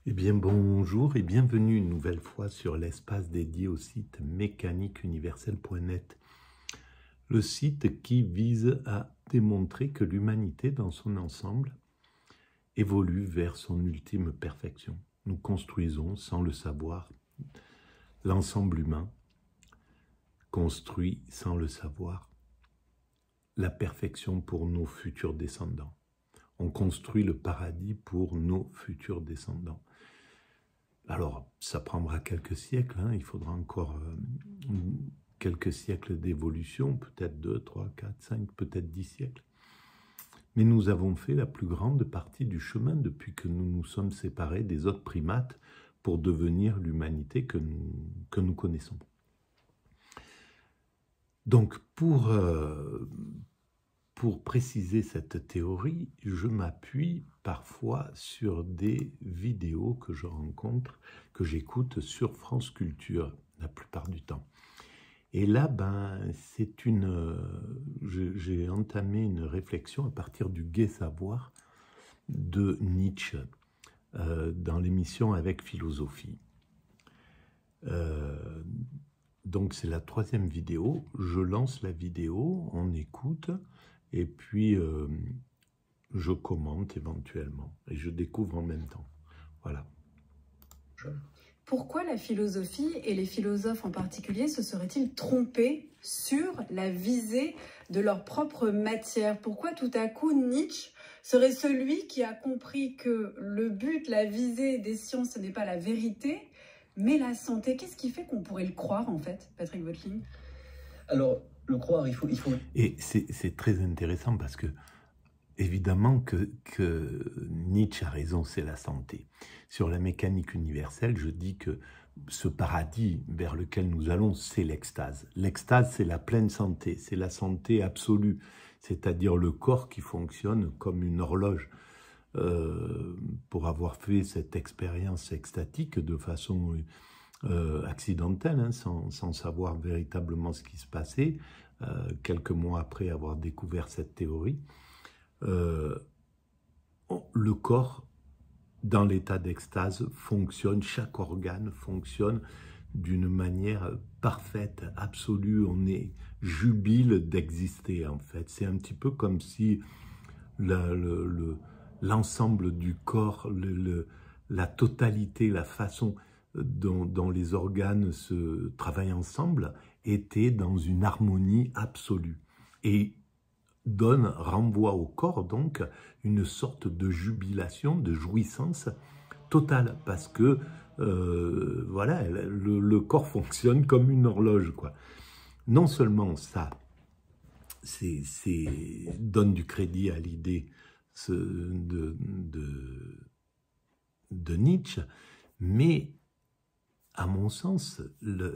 Eh bien bonjour et bienvenue une nouvelle fois sur l'espace dédié au site mécaniqueuniverselle.net. Le site qui vise à démontrer que l'humanité dans son ensemble évolue vers son ultime perfection. Nous construisons, sans le savoir, l'ensemble humain construit, sans le savoir, la perfection pour nos futurs descendants. On construit le paradis pour nos futurs descendants. Alors, ça prendra quelques siècles, il faudra encore quelques siècles d'évolution, peut-être 2, 3, 4, 5, peut-être 10 siècles. Mais nous avons fait la plus grande partie du chemin depuis que nous nous sommes séparés des autres primates pour devenir l'humanité que nous connaissons. Donc, pour préciser cette théorie, je m'appuie parfois sur des vidéos que je rencontre, que j'écoute sur France Culture la plupart du temps. Et là, j'ai entamé une réflexion à partir du Gai Savoir de Nietzsche dans l'émission Avec Philosophie. Donc c'est la 3e vidéo, je lance la vidéo, on écoute, et puis je commente éventuellement, et je découvre en même temps. Voilà. Pourquoi la philosophie, et les philosophes en particulier, se seraient-ils trompés sur la visée de leur propre matière? Pourquoi tout à coup Nietzsche serait celui qui a compris que le but, la visée des sciences, ce n'est pas la vérité, mais la santé? Qu'est-ce qui fait qu'on pourrait le croire, en fait, Patrick Voeteling? Alors, le croire, il faut... Et c'est très intéressant parce que, évidemment que Nietzsche a raison, c'est la santé. Sur la mécanique universelle, je dis que ce paradis vers lequel nous allons, c'est l'extase. L'extase, c'est la pleine santé, c'est la santé absolue, c'est-à-dire le corps qui fonctionne comme une horloge. Pour avoir fait cette expérience extatique de façon accidentelle, sans savoir véritablement ce qui se passait, quelques mois après avoir découvert cette théorie, le corps, dans l'état d'extase, fonctionne, chaque organe fonctionne d'une manière parfaite, absolue. On est jubile d'exister, en fait. C'est un petit peu comme si l'ensemble du corps, la totalité, la façon dont les organes se travaillent ensemble était dans une harmonie absolue. Et renvoie au corps donc une sorte de jubilation, de jouissance totale, parce que voilà, le corps fonctionne comme une horloge, quoi. Non seulement ça, donne du crédit à l'idée de Nietzsche, mais à mon sens,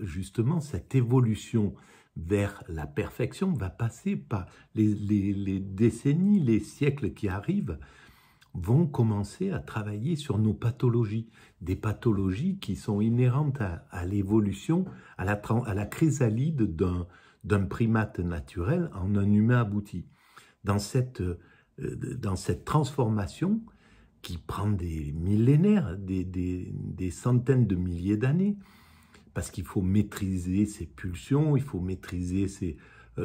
justement, cette évolution vers la perfection va passer par les décennies, les siècles qui arrivent, vont commencer à travailler sur nos pathologies, des pathologies qui sont inhérentes à l'évolution, à la chrysalide d'un primate naturel en un humain abouti. Dans cette transformation qui prend des millénaires, des centaines de milliers d'années, parce qu'il faut maîtriser ses pulsions, il faut maîtriser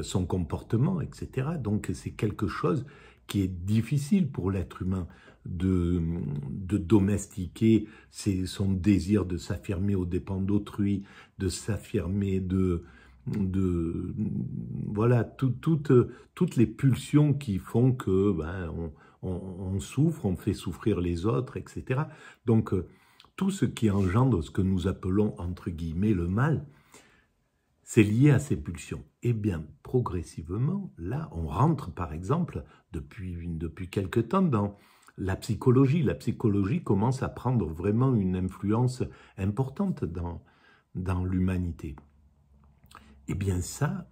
son comportement, etc. Donc c'est quelque chose qui est difficile pour l'être humain de domestiquer son désir de s'affirmer aux dépens d'autrui, de s'affirmer voilà, toutes les pulsions qui font que on souffre, on fait souffrir les autres, etc. Donc, tout ce qui engendre ce que nous appelons, entre guillemets, le mal, c'est lié à ces pulsions. Eh bien, progressivement, là, on rentre, par exemple, depuis quelque temps, dans la psychologie. La psychologie commence à prendre vraiment une influence importante dans l'humanité. Eh bien, ça,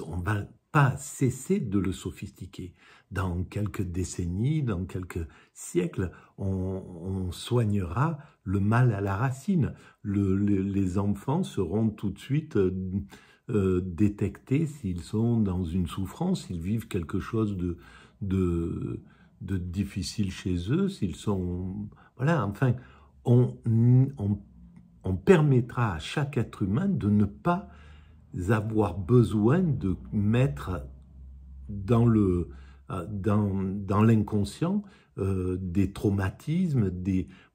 on ne va pas cesser de le sophistiquer. Dans quelques décennies, dans quelques siècles, on soignera le mal à la racine. Les enfants seront tout de suite détectés s'ils sont dans une souffrance, s'ils vivent quelque chose de difficile chez eux, s'ils sont... Voilà, enfin, on, on permettra à chaque être humain de ne pas avoir besoin de mettre dans l'inconscient des traumatismes,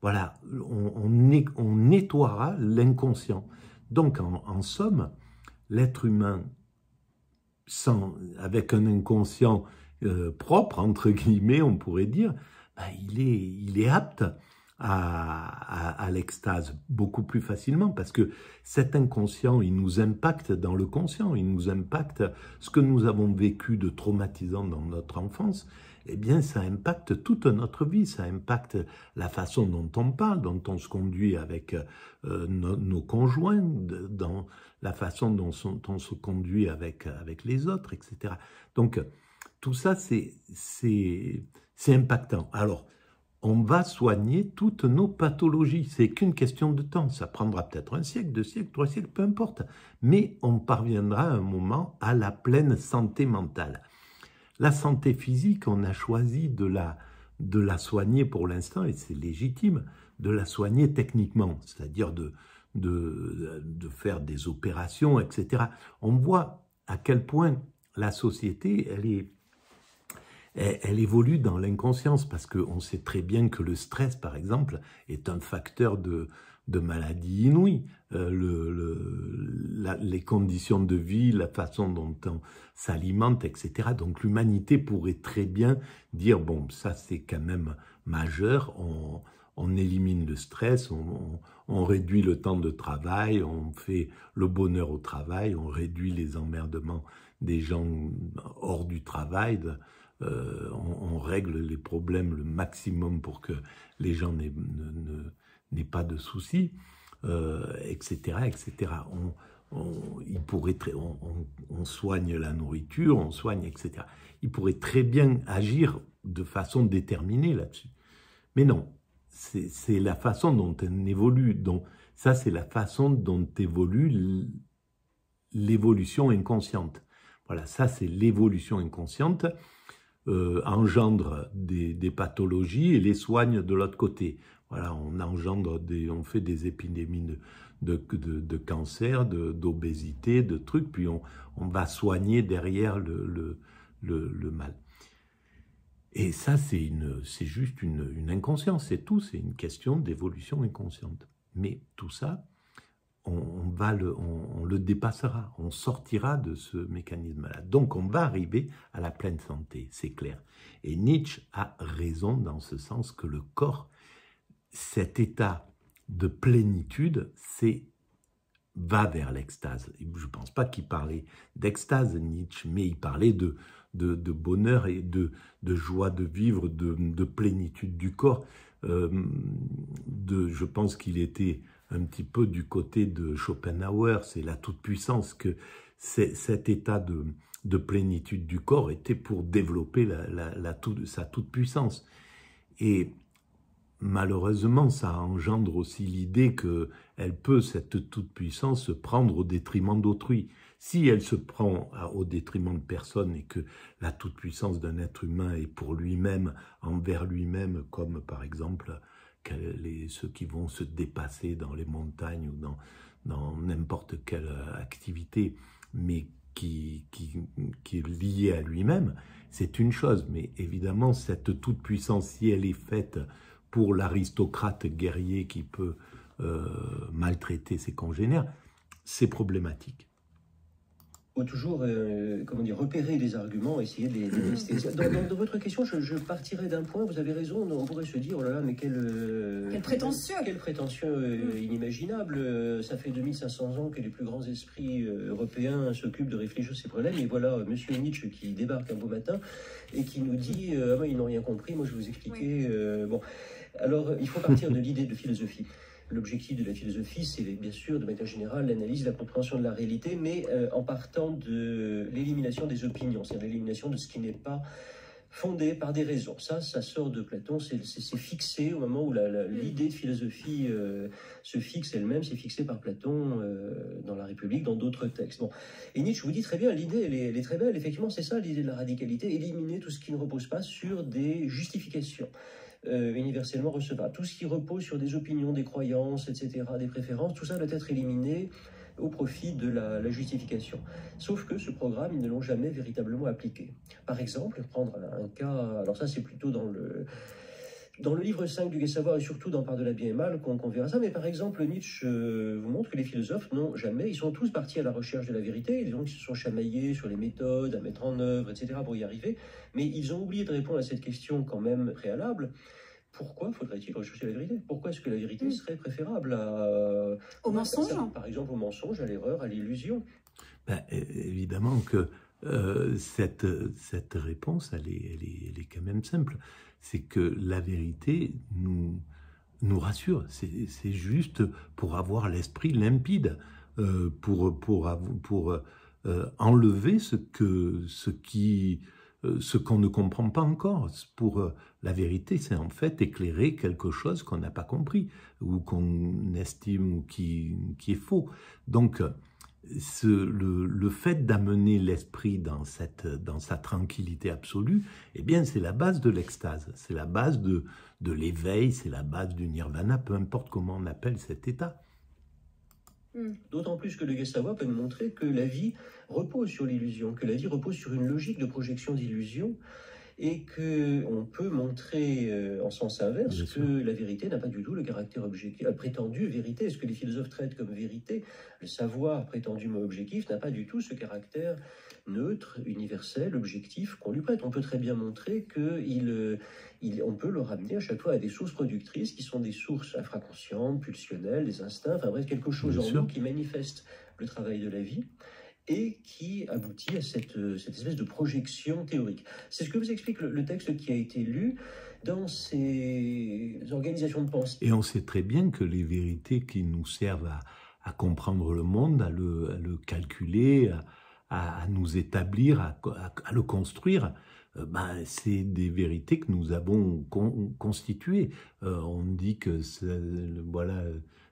voilà, on nettoiera l'inconscient. Donc, en somme, l'être humain, avec un inconscient propre, entre guillemets, on pourrait dire, ben, il est apte à l'extase beaucoup plus facilement, parce que cet inconscient, il nous impacte dans le conscient, il nous impacte ce que nous avons vécu de traumatisant dans notre enfance. Eh bien, ça impacte toute notre vie, ça impacte la façon dont on parle, dont on se conduit avec nos conjoints, dans la façon dont on se conduit avec les autres, etc. Donc, tout ça, c'est impactant. Alors, on va soigner toutes nos pathologies. C'est qu'une question de temps. Ça prendra peut-être 1 siècle, 2 siècles, 3 siècles, peu importe. Mais on parviendra à un moment à la pleine santé mentale. La santé physique, on a choisi de la soigner pour l'instant, et c'est légitime, de la soigner techniquement, c'est-à-dire de faire des opérations, etc. On voit à quel point la société, elle évolue dans l'inconscience, parce qu'on sait très bien que le stress, par exemple, est un facteur de maladie inouïe. Les conditions de vie, la façon dont on s'alimente, etc. Donc l'humanité pourrait très bien dire, bon, ça c'est quand même majeur, on élimine le stress, on réduit le temps de travail, on fait le bonheur au travail, on réduit les emmerdements des gens hors du travail, on règle les problèmes le maximum pour que les gens n'aient pas de soucis, etc., etc. On soigne la nourriture, on soigne, etc. Il pourrait très bien agir de façon déterminée là-dessus. Mais non, c'est la façon dont on évolue. Ça, c'est la façon dont évolue l'évolution inconsciente. Voilà, ça, c'est l'évolution inconsciente. Engendre des pathologies et les soigne de l'autre côté. Voilà, on fait des épidémies de cancer, d'obésité, de trucs, puis on va soigner derrière le mal. Et ça, c'est juste une inconscience, c'est tout, c'est une question d'évolution inconsciente. Mais tout ça, on le dépassera, on sortira de ce mécanisme-là. Donc on va arriver à la pleine santé, c'est clair. Et Nietzsche a raison dans ce sens que le corps, cet état de plénitude, va vers l'extase. Je ne pense pas qu'il parlait d'extase, Nietzsche, mais il parlait de bonheur et de joie de vivre, de plénitude du corps. Je pense qu'il était un petit peu du côté de Schopenhauer, c'est la toute-puissance, que cet état de plénitude du corps était pour développer sa toute-puissance. Et malheureusement, ça engendre aussi l'idée qu'elle peut, cette toute-puissance, se prendre au détriment d'autrui. Si elle se prend au détriment de personne et que la toute-puissance d'un être humain est pour lui-même, envers lui-même, comme par exemple ceux qui vont se dépasser dans les montagnes ou dans n'importe quelle activité, mais qui est liée à lui-même, c'est une chose. Mais évidemment, cette toute-puissance, si elle est faite pour l'aristocrate guerrier qui peut maltraiter ses congénères, c'est problématique. Il faut toujours repérer les arguments, essayer de les tester. Dans votre question, je partirais d'un point, vous avez raison, on pourrait se dire, oh là là, mais quel prétentieux, inimaginable. Ça fait 2500 ans que les plus grands esprits européens s'occupent de réfléchir sur ces problèmes, et voilà monsieur Nietzsche qui débarque un beau matin et qui nous dit, ah ben, ils n'ont rien compris, moi je vais vous expliquer. Oui. Bon, alors il faut partir de l'idée de philosophie. L'objectif de la philosophie, c'est bien sûr, de manière générale, l'analyse, la compréhension de la réalité, mais en partant de l'élimination des opinions, c'est-à-dire l'élimination de ce qui n'est pas fondé par des raisons. Ça sort de Platon, c'est fixé au moment où l'idée de philosophie se fixe elle-même, c'est fixé par Platon dans la République, dans d'autres textes. Bon. Et Nietzsche vous dit très bien, l'idée, elle est très belle, effectivement, c'est ça l'idée de la radicalité, éliminer tout ce qui ne repose pas sur des justifications. universellement recevable. Tout ce qui repose sur des opinions, des croyances, etc., des préférences, tout ça doit être éliminé au profit de la justification. Sauf que ce programme, ils ne l'ont jamais véritablement appliqué. Par exemple, prendre un cas, alors ça c'est plutôt dans le livre 5 du Gai Savoir et surtout dans Par de la bien et mal qu'on verra ça, mais par exemple Nietzsche vous montre que les philosophes n'ont jamais, ils sont tous partis à la recherche de la vérité, et donc ils se sont chamaillés sur les méthodes à mettre en œuvre, etc. pour y arriver, mais ils ont oublié de répondre à cette question quand même préalable. Pourquoi faudrait-il rechercher la vérité? Pourquoi est-ce que la vérité serait préférable au mensonge? Par exemple au mensonge, à l'erreur, à l'illusion. Ben, évidemment que cette réponse, elle est quand même simple. C'est que la vérité nous rassure. C'est juste pour avoir l'esprit limpide, pour enlever ce qu'on ne comprend pas encore. Pour la vérité, c'est en fait éclairer quelque chose qu'on n'a pas compris ou qu'on estime ou qui est faux. Donc, le fait d'amener l'esprit dans sa tranquillité absolue, eh bien, c'est la base de l'extase, c'est la base de l'éveil, c'est la base du nirvana, peu importe comment on appelle cet état. D'autant plus que le Gai Savoir peut nous montrer que la vie repose sur l'illusion, que la vie repose sur une logique de projection d'illusion, et qu'on peut montrer en sens inverse que la vérité n'a pas du tout le caractère objectif, la prétendue vérité, ce que les philosophes traitent comme vérité, le savoir prétendument objectif n'a pas du tout ce caractère neutre, universel, objectif qu'on lui prête. On peut très bien montrer qu'on peut le ramener à chaque fois à des sources productrices qui sont des sources infraconscientes, pulsionnelles, des instincts, enfin bref, quelque chose en nous qui manifeste le travail de la vie et qui aboutit à cette espèce de projection théorique. C'est ce que vous explique le texte qui a été lu dans ces organisations de pensée. Et on sait très bien que les vérités qui nous servent à comprendre le monde, à le calculer, à nous établir, à le construire, c'est des vérités que nous avons constituées. On dit que voilà,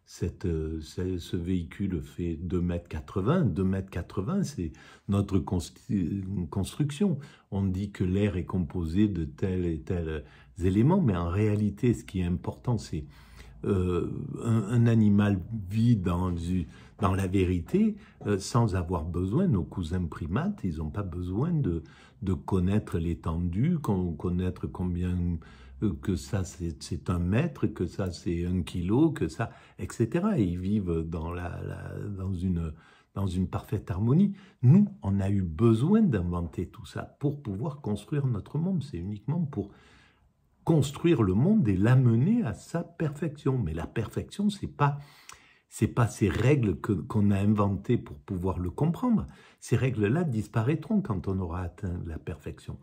ce véhicule fait 2,80 m. 2,80 m, c'est notre construction. On dit que l'air est composé de tels et tels éléments, mais en réalité, ce qui est important, c'est un animal vit dans la vérité sans avoir besoin, nos cousins primates, ils n'ont pas besoin de connaître l'étendue, connaître combien que ça c'est 1 mètre, que ça c'est 1 kilo, que ça, etc. Et ils vivent dans une parfaite harmonie. Nous, on a eu besoin d'inventer tout ça pour pouvoir construire notre monde. C'est uniquement pour construire le monde et l'amener à sa perfection. Mais la perfection, c'est pas ces règles qu'on a inventées pour pouvoir le comprendre. Ces règles-là disparaîtront quand on aura atteint la perfection.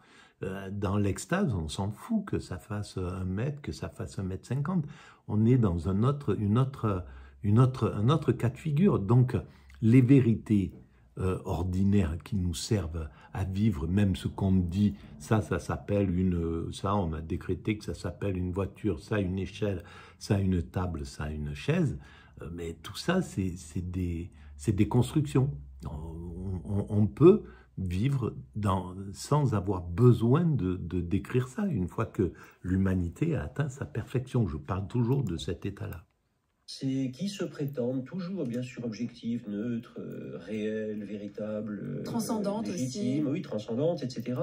Dans l'extase, on s'en fout que ça fasse 1 mètre, que ça fasse 1,50 m. On est dans un autre cas de figure. Donc, les vérités ordinaires qui nous servent à vivre, même ce qu'on dit, ça s'appelle ça on a décrété que ça s'appelle une voiture, ça une échelle, ça une table, ça une chaise, mais tout ça c'est des constructions. On peut vivre sans avoir besoin de décrire ça, une fois que l'humanité a atteint sa perfection. Je parle toujours de cet état-là. C'est qui se prétendent toujours, bien sûr, objectifs, neutres, réels, véritables, transcendantes légitimes, aussi. Oui, transcendantes, etc.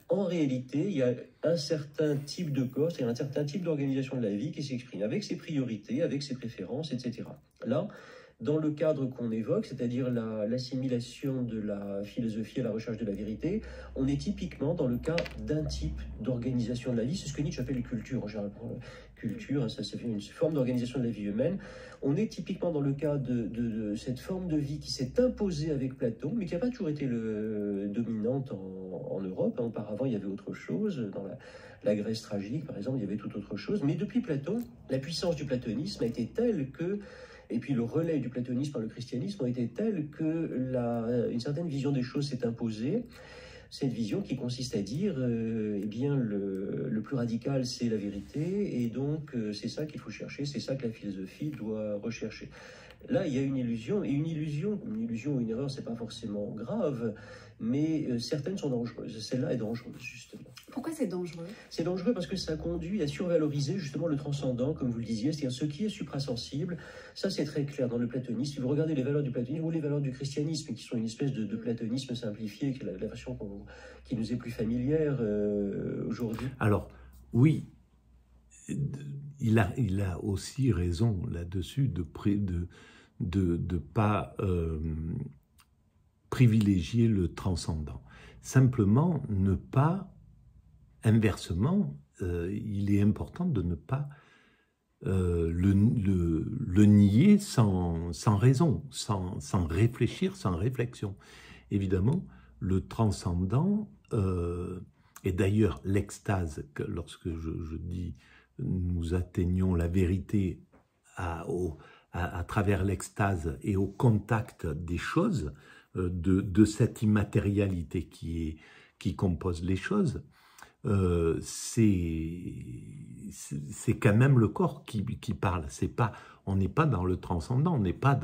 En réalité, il y a un certain type de corps, c'est-à-dire un certain type d'organisation de la vie qui s'exprime avec ses priorités, avec ses préférences, etc. Là, dans le cadre qu'on évoque, c'est-à-dire l'assimilation de la philosophie à la recherche de la vérité, on est typiquement dans le cas d'un type d'organisation de la vie. C'est ce que Nietzsche appelle culture en général. Culture, ça fait une forme d'organisation de la vie humaine. On est typiquement dans le cas de cette forme de vie qui s'est imposée avec Platon, mais qui n'a pas toujours été dominante en Europe. Auparavant, il y avait autre chose. Dans la Grèce tragique, par exemple, il y avait tout autre chose. Mais depuis Platon, la puissance du platonisme a été telle que... Et puis le relais du platonisme par le christianisme a été tel que une certaine vision des choses s'est imposée, Cette vision qui consiste à dire, eh bien, le plus radical, c'est la vérité, et donc c'est ça qu'il faut chercher, c'est ça que la philosophie doit rechercher. Là, il y a une illusion, et une illusion ou une erreur, c'est pas forcément grave, mais certaines sont dangereuses. Celle-là est dangereuse, justement. Pourquoi c'est dangereux? C'est dangereux parce que ça conduit à survaloriser justement le transcendant, comme vous le disiez, c'est-à-dire ce qui est suprasensible. Ça, c'est très clair dans le platonisme. Si vous regardez les valeurs du platonisme ou les valeurs du christianisme, qui sont une espèce de platonisme simplifié, qui est la version qui nous est plus familière aujourd'hui. Alors, oui, il a aussi raison là-dessus de pas privilégier le transcendant. Simplement, ne pas, inversement, il est important de ne pas le nier sans raison, sans réfléchir, sans réflexion. Évidemment, le transcendant, et d'ailleurs l'extase, lorsque je dis nous atteignons la vérité à travers l'extase et au contact des choses, de cette immatérialité qui compose les choses, c'est quand même le corps qui parle. On n'est pas dans le transcendant, on n'est pas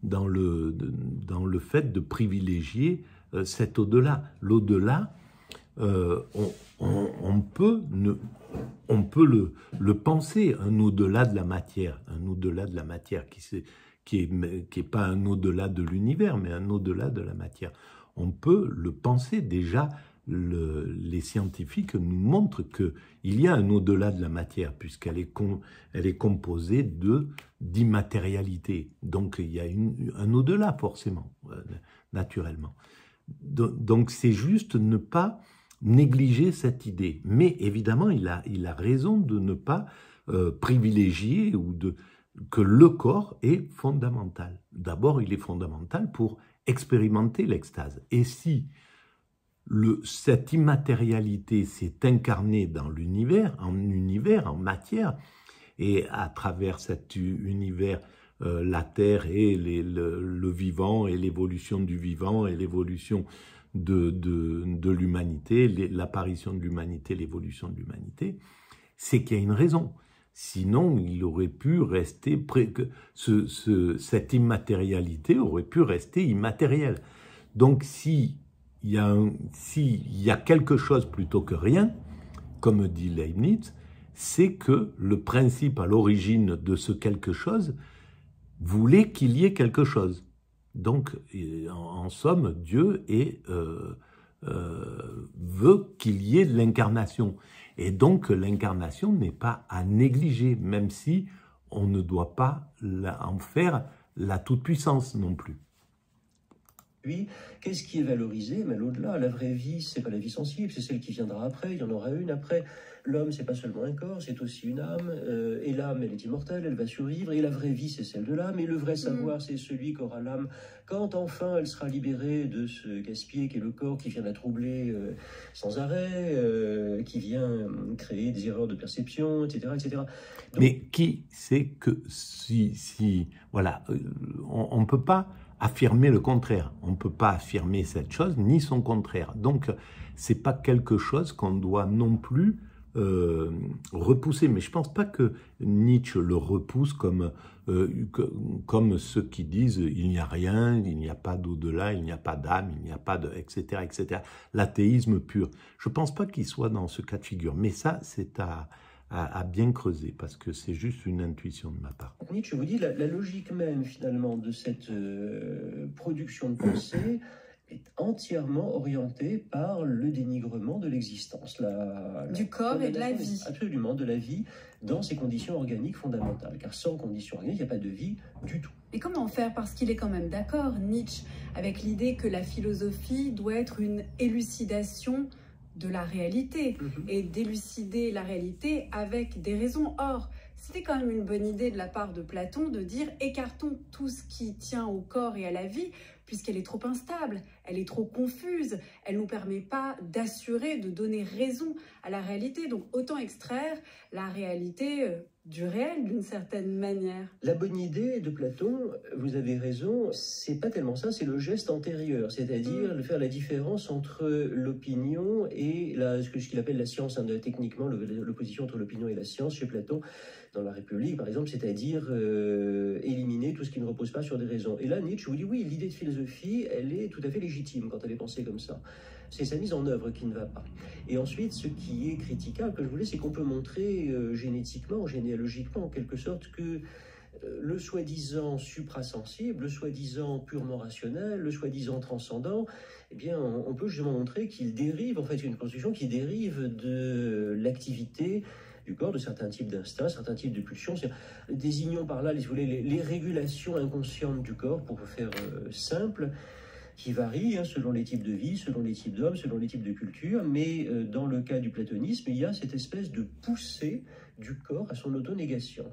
dans le fait de privilégier cet au-delà. L'au-delà, on peut le penser, un au-delà de la matière, qui est pas un au-delà de l'univers, mais un au-delà de la matière. On peut le penser. Déjà, les scientifiques nous montrent qu'il y a un au-delà de la matière, puisqu'elle est composée d'immatérialité. Donc il y a un au-delà, forcément, naturellement. Donc c'est juste ne pas négliger cette idée. Mais évidemment, il a raison de ne pas privilégier que le corps est fondamental. D'abord, il est fondamental pour expérimenter l'extase. Et si cette immatérialité s'est incarnée dans l'univers, en matière, et à travers cet univers, la Terre et le vivant, et l'évolution du vivant, et l'évolution de l'humanité, l'apparition de l'humanité, l'évolution de l'humanité, c'est qu'il y a une raison. Sinon, il aurait pu rester, cette immatérialité aurait pu rester immatérielle. Donc, s'il y a quelque chose plutôt que rien, comme dit Leibniz, c'est que le principe à l'origine de ce quelque chose voulait qu'il y ait quelque chose. Donc, en somme, Dieu veut qu'il y ait de l'incarnation. Et donc, l'incarnation n'est pas à négliger, même si on ne doit pas en faire la toute-puissance non plus. Oui, qu'est-ce qui est valorisé? Mais l'au-delà, la vraie vie, c'est pas la vie sensible, c'est celle qui viendra après, il y en aura une après. L'homme, c'est pas seulement un corps, c'est aussi une âme, et l'âme, elle est immortelle, elle va survivre, et la vraie vie, c'est celle de l'âme, et le vrai savoir, c'est celui qu'aura l'âme quand enfin elle sera libérée de ce casse-pied qui est le corps, qui vient la troubler sans arrêt, qui vient créer des erreurs de perception, etc. etc. Donc, mais qui sait que voilà, on ne peut pas affirmer le contraire. On ne peut pas affirmer cette chose, ni son contraire. Donc, ce n'est pas quelque chose qu'on doit non plus repousser. Mais je ne pense pas que Nietzsche le repousse comme ceux qui disent « il n'y a rien, il n'y a pas d'au-delà, il n'y a pas d'âme, il n'y a pas de... etc. etc. » L'athéisme pur. Je ne pense pas qu'il soit dans ce cas de figure. Mais ça, c'est à bien creuser, parce que c'est juste une intuition de ma part. Nietzsche vous dit la logique même, finalement, de cette production de pensée est entièrement orientée par le dénigrement de l'existence. Du corps et de la vie. Absolument, de la vie dans ses conditions organiques fondamentales. Car sans conditions organiques, il n'y a pas de vie du tout. Et comment faire? Parce qu'il est quand même d'accord, Nietzsche, avec l'idée que la philosophie doit être une élucidation de la réalité, et d'élucider la réalité avec des raisons. Or, c'était quand même une bonne idée de la part de Platon de dire « écartons tout ce qui tient au corps et à la vie, puisqu'elle est trop instable, elle est trop confuse, elle ne nous permet pas d'assurer, de donner raison à la réalité. Donc autant extraire la réalité du réel d'une certaine manière. La bonne idée de Platon, vous avez raison, c'est pas tellement ça, c'est le geste antérieur, c'est-à-dire de faire la différence entre l'opinion et ce qu'il appelle la science, hein, techniquement l'opposition entre l'opinion et la science chez Platon, dans la République par exemple, c'est-à-dire éliminer tout ce qui ne repose pas sur des raisons. Et là Nietzsche vous dit oui, l'idée de philosophie, elle est tout à fait légitime quand elle est pensée comme ça. C'est sa mise en œuvre qui ne va pas. Et ensuite, ce qui est critiquable, que je voulais, c'est qu'on peut montrer génétiquement, généalogiquement, en quelque sorte, que le soi-disant suprasensible, le soi-disant purement rationnel, le soi-disant transcendant, eh bien, on peut justement montrer qu'il dérive, en fait, une construction qui dérive de l'activité du corps, de certains types d'instincts, certains types de pulsions. Désignons par là, si vous voulez, les régulations inconscientes du corps, pour faire simple, qui varient selon les types de vie, selon les types d'hommes, selon les types de culture, mais dans le cas du platonisme, il y a cette espèce de poussée du corps à son autonégation.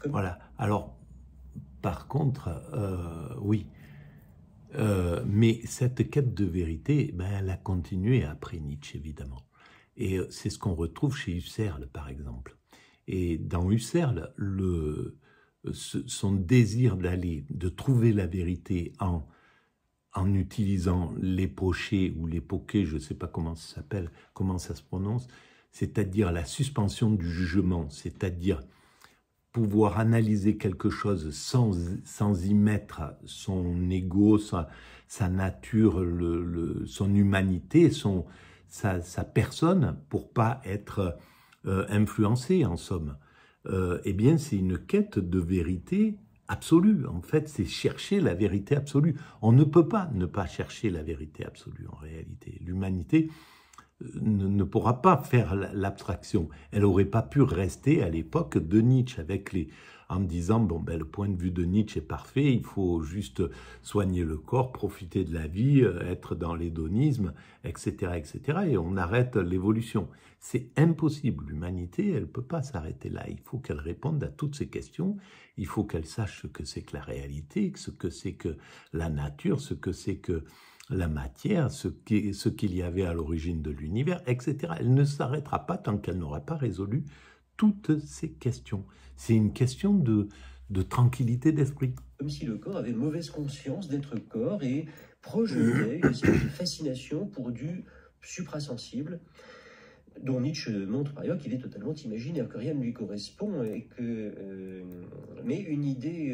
Voilà, alors, par contre, oui, mais cette quête de vérité, ben, elle a continué après Nietzsche, évidemment. Et c'est ce qu'on retrouve chez Husserl, par exemple. Et dans Husserl, son désir de trouver la vérité en utilisant l'époché ou l'époqué, je ne sais pas comment ça s'appelle, comment ça se prononce, c'est-à-dire la suspension du jugement, c'est-à-dire pouvoir analyser quelque chose sans y mettre son ego, sa nature, son humanité, sa personne, pour pas être influencé, en somme. Eh bien, c'est une quête de vérité absolue. En fait, c'est chercher la vérité absolue. On ne peut pas ne pas chercher la vérité absolue, en réalité. L'humanité ne pourra pas faire l'abstraction. Elle n'aurait pas pu rester à l'époque de Nietzsche en disant bon, ben, le point de vue de Nietzsche est parfait, il faut juste soigner le corps, profiter de la vie, être dans l'hédonisme, etc., etc. Et on arrête l'évolution. C'est impossible. L'humanité, elle ne peut pas s'arrêter là. Il faut qu'elle réponde à toutes ces questions. Il faut qu'elle sache ce que c'est que la réalité, ce que c'est que la nature, ce que c'est que la matière, ce qu'il y avait à l'origine de l'univers, etc. Elle ne s'arrêtera pas tant qu'elle n'aura pas résolu toutes ces questions. C'est une question de tranquillité d'esprit. Comme si le corps avait mauvaise conscience d'être corps et projetait une espèce de fascination pour du suprasensible, dont Nietzsche montre par ailleurs qu'il est totalement imaginaire, que rien ne lui correspond, et mais une idée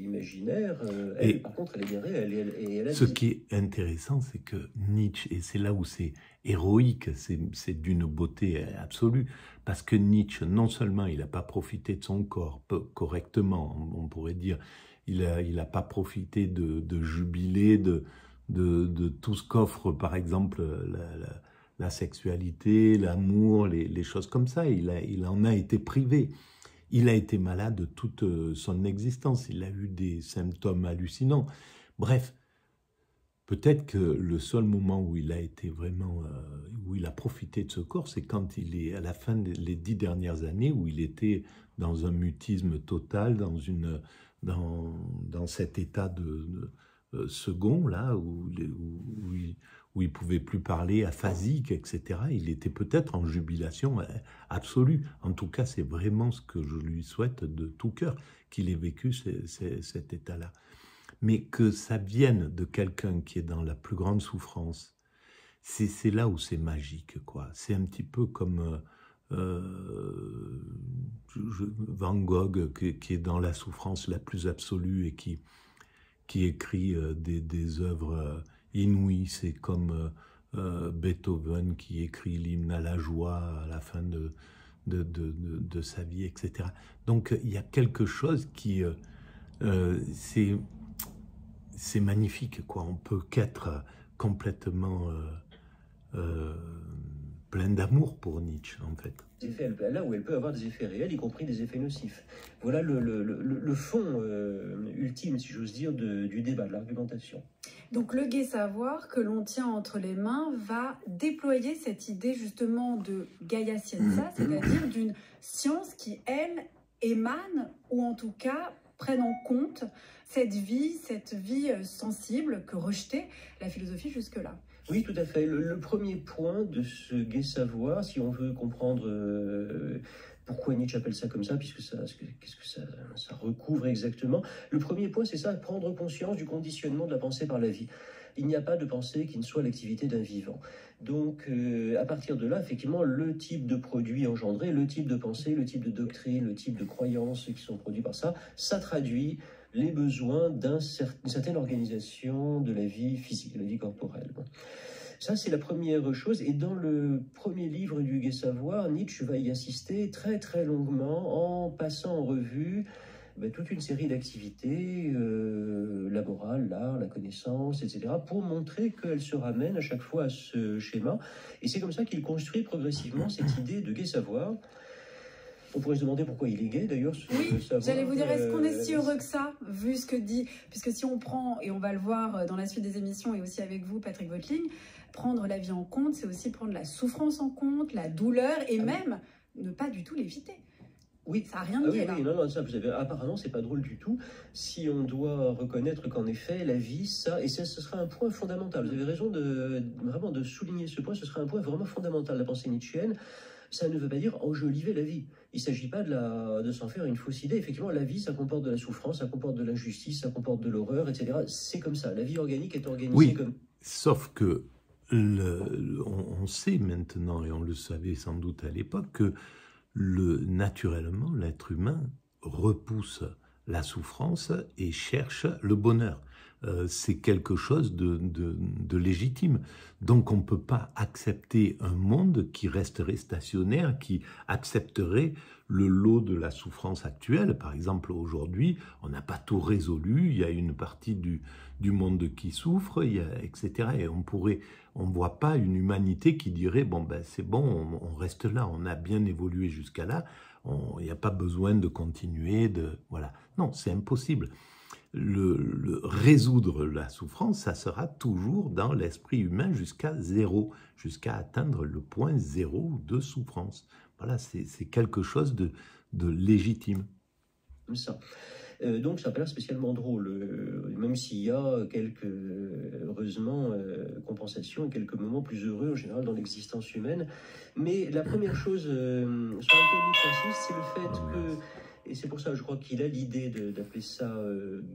imaginaire, elle, par contre, elle est bien réelle. Ce qui est intéressant, c'est que Nietzsche, et c'est là où c'est héroïque, c'est d'une beauté absolue, parce que Nietzsche, non seulement il n'a pas profité de son corps correctement, on pourrait dire, il n'a pas profité de jubiler, de tout ce qu'offre, par exemple, la sexualité, l'amour, les choses comme ça. Il en a été privé. Il a été malade toute son existence. Il a eu des symptômes hallucinants. Bref, peut-être que le seul moment où il a été vraiment, où il a profité de ce corps, c'est quand il est à la fin des 10 dernières années, où il était dans un mutisme total, dans cet état de second, là, où il pouvait plus parler, aphasique, etc. Il était peut-être en jubilation absolue. En tout cas, c'est vraiment ce que je lui souhaite de tout cœur, qu'il ait vécu cet état-là. Mais que ça vienne de quelqu'un qui est dans la plus grande souffrance, c'est là où c'est magique, quoi. C'est un petit peu comme Van Gogh, qui est dans la souffrance la plus absolue et qui écrit des œuvres inouïes. C'est comme Beethoven qui écrit l'hymne à la joie à la fin de sa vie, etc. Donc il y a quelque chose qui... c'est magnifique, quoi. On peut qu'être complètement plein d'amour pour Nietzsche, en fait. Là où elle peut avoir des effets réels, y compris des effets nocifs. Voilà le fond ultime, si j'ose dire, du débat, de l'argumentation. Donc le gai savoir que l'on tient entre les mains va déployer cette idée justement de Gaia Scienza, c'est-à-dire d'une science qui, elle, émane, ou en tout cas prenne en compte cette vie sensible que rejetait la philosophie jusque-là. Oui, tout à fait. Le premier point de ce gai savoir, si on veut comprendre pourquoi Nietzsche appelle ça comme ça, puisque qu'est-ce que ça recouvre exactement, le premier point, c'est ça, prendre conscience du conditionnement de la pensée par la vie. Il n'y a pas de pensée qui ne soit l'activité d'un vivant. Donc, à partir de là, effectivement, le type de produit engendré, le type de pensée, le type de doctrine, le type de croyances qui sont produits par ça, ça traduit les besoins d'une certaine organisation de la vie physique, de la vie corporelle. Bon. Ça, c'est la première chose. Et dans le premier livre du Gai Savoir, Nietzsche va y insister très très longuement en passant en revue toute une série d'activités, la morale, l'art, la connaissance, etc., pour montrer qu'elle se ramène à chaque fois à ce schéma. Et c'est comme ça qu'il construit progressivement cette idée de Gai Savoir. On pourrait se demander pourquoi il est gay, d'ailleurs. Oui, j'allais vous dire, est-ce qu'on est si heureux que ça, vu ce que dit, puisque si on prend, et on va le voir dans la suite des émissions, et aussi avec vous, Patrick Voetling, prendre la vie en compte, c'est aussi prendre la souffrance en compte, la douleur, et même ne pas du tout l'éviter. Oui, ça n'a rien de oui, là. Oui, non, ça, vous avez, apparemment, c'est pas drôle du tout. Si on doit reconnaître qu'en effet, la vie, ce sera un point fondamental. Vous avez raison vraiment de souligner ce point, ce sera un point vraiment fondamental de la pensée nietzschéenne. Ça ne veut pas dire enjoliver la vie. Il ne s'agit pas de s'en faire une fausse idée. Effectivement, la vie, ça comporte de la souffrance, ça comporte de l'injustice, ça comporte de l'horreur, etc. C'est comme ça. La vie organique est organisée comme... Sauf que on sait maintenant, et on le savait sans doute à l'époque, que naturellement, l'être humain repousse la souffrance et cherche le bonheur. C'est quelque chose de légitime. Donc on ne peut pas accepter un monde qui resterait stationnaire, qui accepterait le lot de la souffrance actuelle. Par exemple, aujourd'hui, on n'a pas tout résolu, il y a une partie du monde qui souffre, etc. Et on ne voit pas une humanité qui dirait « bon, ben c'est bon, on reste là, on a bien évolué jusqu'à là, il n'y a pas besoin de continuer, voilà. » Non, c'est impossible. Résoudre la souffrance, ça sera toujours dans l'esprit humain jusqu'à zéro, jusqu'à atteindre le point zéro de souffrance. Voilà, c'est quelque chose de légitime. Comme ça. Donc ça n'a pas l'air spécialement drôle, même s'il y a quelques, heureusement, compensations et quelques moments plus heureux en général dans l'existence humaine. Mais la première chose sur laquelle Nietzsche insiste, c'est le fait que, et c'est pour ça je crois qu'il a l'idée d'appeler ça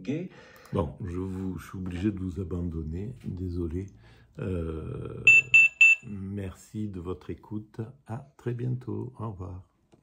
gay. Bon, je suis obligé de vous abandonner, désolé. Merci de votre écoute, à très bientôt, au revoir.